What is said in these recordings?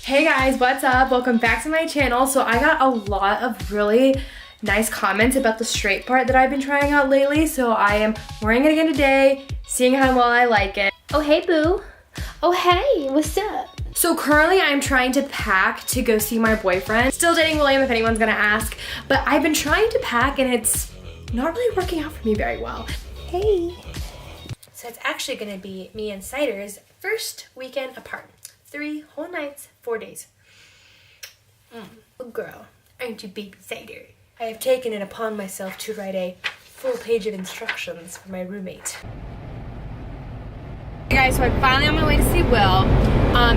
Hey guys, what's up? Welcome back to my channel. So I got a lot of really nice comments about the straight part that I've been trying out lately. So I am wearing it again today, seeing how well I like it. Oh, hey boo. Oh, hey, what's up? So currently I'm trying to pack to go see my boyfriend. Still dating William if anyone's gonna ask, but I've been trying to pack and it's not really working out for me very well. Hey. So it's actually gonna be me and Cider's first weekend apart. 3 whole nights, 4 days. Oh girl, aren't you baby Cider? I have taken it upon myself to write a full page of instructions for my roommate. Hey guys, so I'm finally on my way to see Will.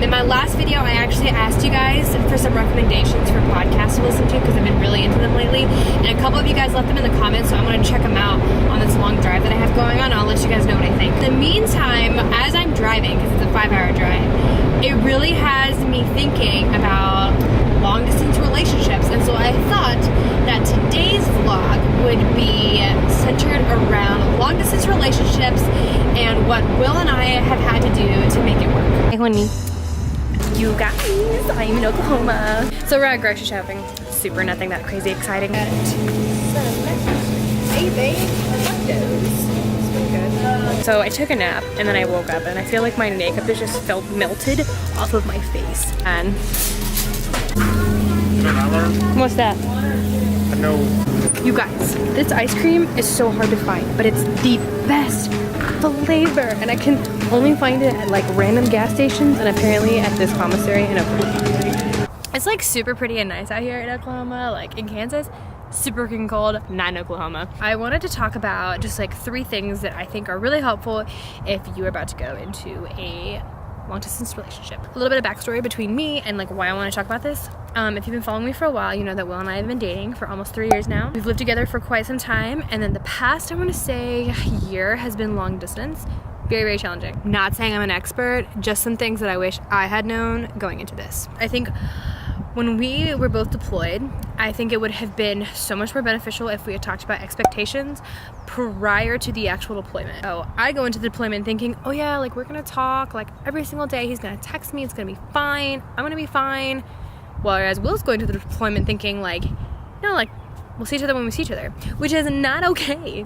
In my last video, I actually asked you guys for some recommendations for podcasts to listen to because I've been really into them lately. And a couple of you guys left them in the comments, so I'm going to check them out on this long drive that I have going on. I'll let you guys know what I think. In the meantime, as I'm driving, because it's a 5-hour drive, it really has me thinking about long distance relationships. And so I thought that today's vlog would be centered around long distance relationships and what Will and I have had to do to make it work. Hey honey, you guys, I'm in Oklahoma. So we're at grocery shopping. Super nothing that crazy exciting. Hey babe, I love those. So I took a nap and then I woke up and I feel like my makeup is just felt melted off of my face. And what's that? No. You guys, this ice cream is so hard to find, but it's the best flavor, and I can only find it at like random gas stations and apparently at this commissary in Oklahoma. It's like super pretty and nice out here in Oklahoma, like in Kansas. Super freaking cold, not in Oklahoma. I wanted to talk about just like 3 things that I think are really helpful if you're about to go into a long distance relationship. A little bit of backstory between me and like why I want to talk about this. If you've been following me for a while, you know that Will and I have been dating for almost 3 years now. We've lived together for quite some time, and then the past, I want to say, year has been long distance. Very, very challenging. Not saying I'm an expert, just some things that I wish I had known going into this. I think when we were both deployed, I think it would have been so much more beneficial if we had talked about expectations prior to the actual deployment. So I go into the deployment thinking, oh yeah, like we're gonna talk like every single day. He's gonna text me, it's gonna be fine. I'm gonna be fine. Whereas Will's going to the deployment thinking like, no, like we'll see each other when we see each other, which is not okay.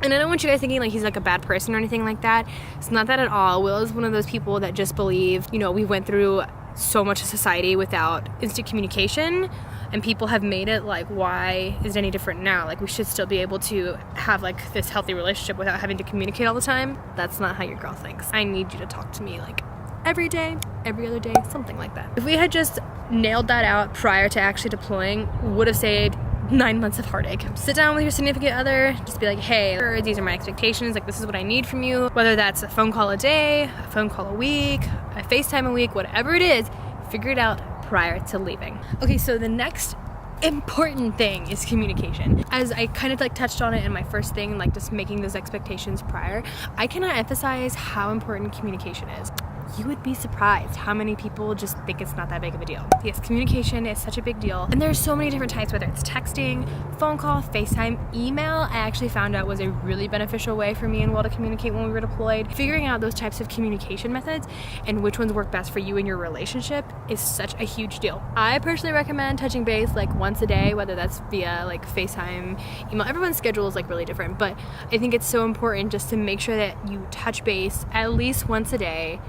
And I don't want you guys thinking like he's like a bad person or anything like that. It's not that at all. Will is one of those people that just believe, you know, we went through so much of society without instant communication, and people have made it like, why is it any different now? Like we should still be able to have like this healthy relationship without having to communicate all the time. That's not how your girl thinks. I need you to talk to me like every day, every other day, something like that. If we had just nailed that out prior to actually deploying, would have saved 9 months of heartache. Sit down with your significant other, just be like, hey, these are my expectations, like this is what I need from you, whether that's a phone call a day, a phone call a week, a FaceTime a week, whatever it is, figure it out prior to leaving. Okay, so the next important thing is communication. As I kind of like touched on it in my first thing, like just making those expectations prior, I cannot emphasize how important communication is. You would be surprised how many people just think it's not that big of a deal. Yes, communication is such a big deal. And there's so many different types, whether it's texting, phone call, FaceTime, email. I actually found out was a really beneficial way for me and Will to communicate when we were deployed. Figuring out those types of communication methods and which ones work best for you in your relationship is such a huge deal. I personally recommend touching base like once a day, whether that's via like FaceTime, email. Everyone's schedule is like really different, but I think it's so important just to make sure that you touch base at least once a day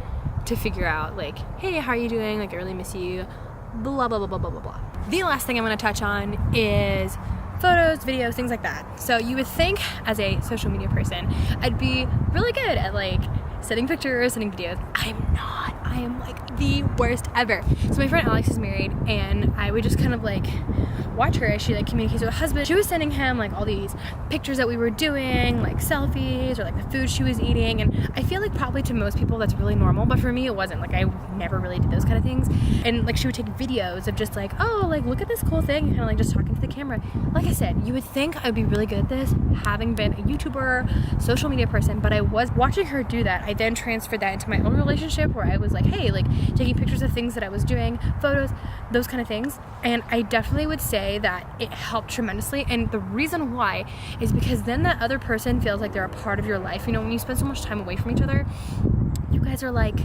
to figure out like, hey, how are you doing? Like, I really miss you, blah, blah, blah, blah, blah, blah, blah. The last thing I'm gonna touch on is photos, videos, things like that. So you would think as a social media person, I'd be really good at like sending pictures, sending videos. I'm not. I am like the worst ever. So my friend Alex is married, and I would just kind of like watch her as she like communicates with her husband. She was sending him like all these pictures that we were doing, like selfies or like the food she was eating, and I feel like probably to most people that's really normal, but for me it wasn't. Like I never really did those kind of things. And like she would take videos of just like, oh, like look at this cool thing, and kind of like just talking to the camera. Like I said, you would think I'd be really good at this having been a YouTuber, social media person, but I was watching her do that. I then transferred that into my own relationship where I was like, hey, like taking pictures of things that I was doing, photos, those kind of things. And I definitely would say that it helped tremendously. And the reason why is because then that other person feels like they're a part of your life. You know, when you spend so much time away from each other, you guys guys are like,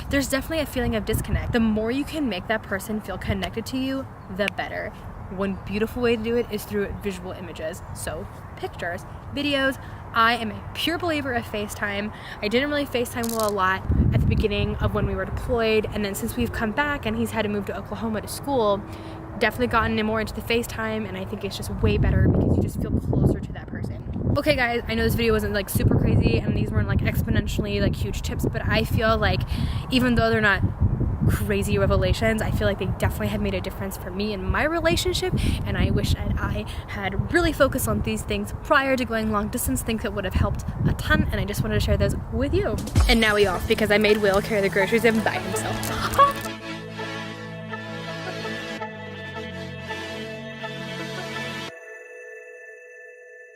there's definitely a feeling of disconnect. The more you can make that person feel connected to you, the better. One beautiful way to do it is through visual images. So pictures, videos. I am a pure believer of FaceTime. I didn't really FaceTime Will a lot at the beginning of when we were deployed, and then since we've come back and he's had to move to Oklahoma to school, definitely gotten more into the FaceTime, and I think it's just way better because you just feel closer to that person. Okay guys, I know this video wasn't like super crazy and these weren't like exponentially like huge tips, but I feel like even though they're not crazy revelations, I feel like they definitely have made a difference for me in my relationship, and I wish that I had really focused on these things prior to going long distance. Think it would have helped a ton, and I just wanted to share those with you. And now we off because I made Will carry the groceries in by himself.